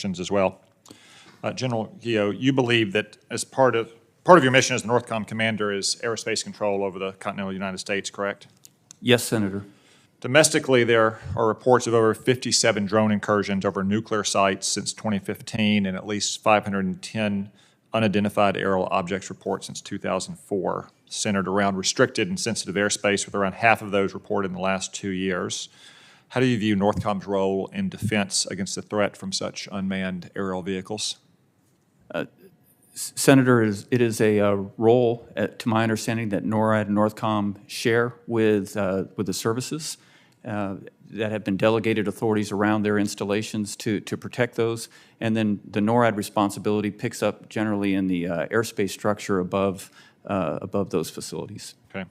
questions as well. General Gio, you believe that as part of your mission as the NORTHCOM commander is airspace control over the continental United States, correct? Yes, Senator. Domestically, there are reports of over 57 drone incursions over nuclear sites since 2015 and at least 510 unidentified aerial objects reports since 2004, centered around restricted and sensitive airspace, with around half of those reported in the last 2 years. How do you view NORTHCOM's role in defense against the threat from such unmanned aerial vehicles? Senator, it is a role, to my understanding, that NORAD and NORTHCOM share with the services that have been delegated authorities around their installations to protect those. And then the NORAD responsibility picks up generally in the airspace structure above those facilities. Okay.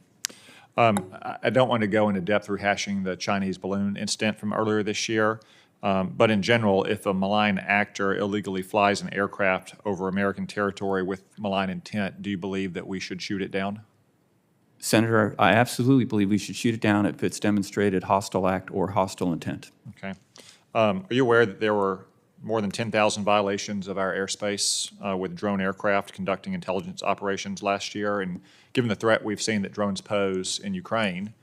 I don't want to go into depth rehashing the Chinese balloon incident from earlier this year, but in general, if a malign actor illegally flies an aircraft over American territory with malign intent, do you believe that we should shoot it down? Senator, I absolutely believe we should shoot it down if it's demonstrated hostile act or hostile intent. Okay. Are you aware that there were more than 10,000 violations of our airspace with drone aircraft conducting intelligence operations last year? And given the threat we've seen that drones pose in Ukraine,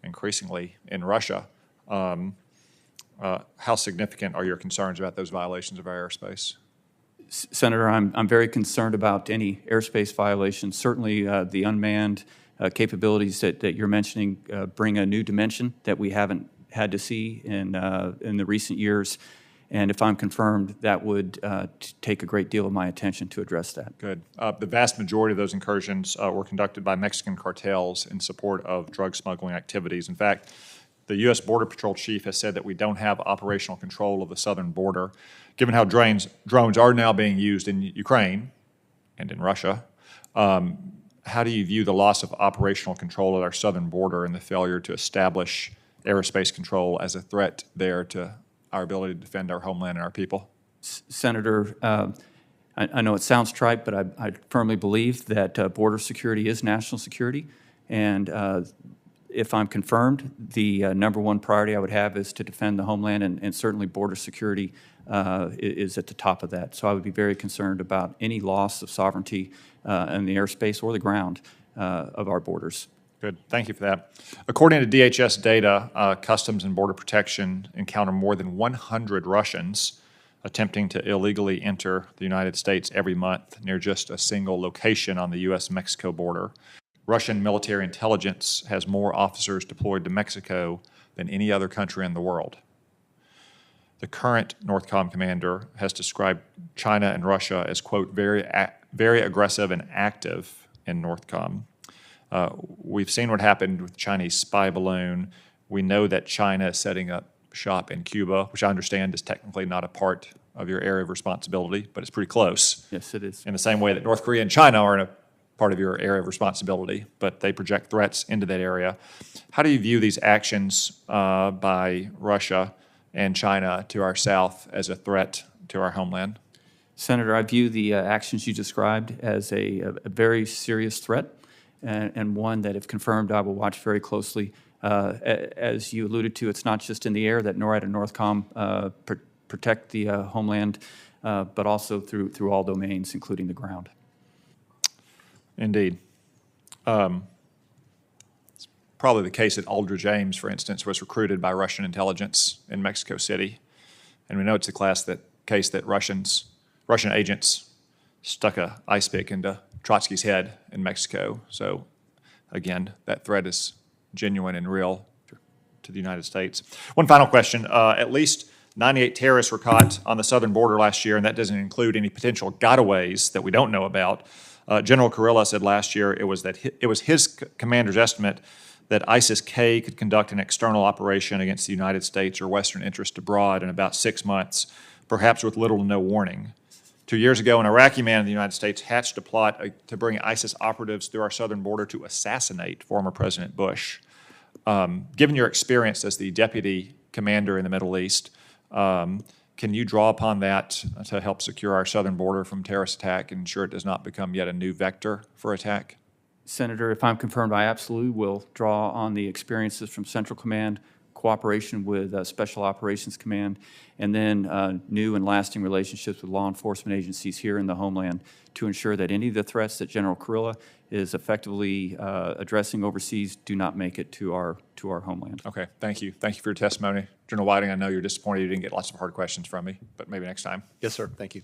increasingly in Russia, how significant are your concerns about those violations of our airspace? Senator, I'm very concerned about any airspace violations. Certainly the unmanned capabilities that you're mentioning bring a new dimension that we haven't had to see in the recent years. And if I'm confirmed, that would take a great deal of my attention to address that. Good. The vast majority of those incursions were conducted by Mexican cartels in support of drug smuggling activities. In fact, the U.S. Border Patrol chief has said that we don't have operational control of the southern border. Given how drones are now being used in Ukraine and in Russia, how do you view the loss of operational control at our southern border and the failure to establish airspace control as a threat there to our ability to defend our homeland and our people? Senator, I know it sounds trite, but I firmly believe that border security is national security. And if I'm confirmed, the number one priority I would have is to defend the homeland, and certainly border security is at the top of that. So I would be very concerned about any loss of sovereignty in the airspace or the ground of our borders. Good. Thank you for that. According to DHS data, Customs and Border Protection encounter more than 100 Russians attempting to illegally enter the United States every month near just a single location on the U.S.-Mexico border. Russian military intelligence has more officers deployed to Mexico than any other country in the world. The current NORTHCOM commander has described China and Russia as, quote, very aggressive and active in NORTHCOM. We've seen what happened with the Chinese spy balloon. We know that China is setting up shop in Cuba, which I understand is technically not a part of your area of responsibility, but it's pretty close. Yes, it is. In the same way that North Korea and China aren't a part of your area of responsibility, but they project threats into that area. How do you view these actions by Russia and China to our south as a threat to our homeland? Senator, I view the actions you described as a very serious threat, and one that, if confirmed, I will watch very closely. As you alluded to, it's not just in the air that NORAD and NORTHCOM protect the homeland, but also through all domains, including the ground. Indeed. It's probably the case that Aldridge Ames, for instance, was recruited by Russian intelligence in Mexico City. And we know it's the case that Russian agents stuck an ice pick into Trotsky's head in Mexico. So, again, that threat is genuine and real to the United States. One final question. At least 98 terrorists were caught on the southern border last year, and that doesn't include any potential gotaways that we don't know about. General Kurilla said last year it was his commander's estimate that ISIS-K could conduct an external operation against the United States or Western interests abroad in about 6 months, perhaps with little to no warning. 2 years ago, an Iraqi man in the United States hatched a plot to bring ISIS operatives through our southern border to assassinate former President Bush. Given your experience as the deputy commander in the Middle East, can you draw upon that to help secure our southern border from terrorist attack and ensure it does not become yet a new vector for attack? Senator, if I'm confirmed, I absolutely will draw on the experiences from Central Command, cooperation with Special Operations Command, and then new and lasting relationships with law enforcement agencies here in the homeland to ensure that any of the threats that General Kurilla is effectively addressing overseas do not make it to our homeland. Okay, thank you. Thank you for your testimony. General Whiting, I know you're disappointed you didn't get lots of hard questions from me, but maybe next time. Yes, sir. Thank you.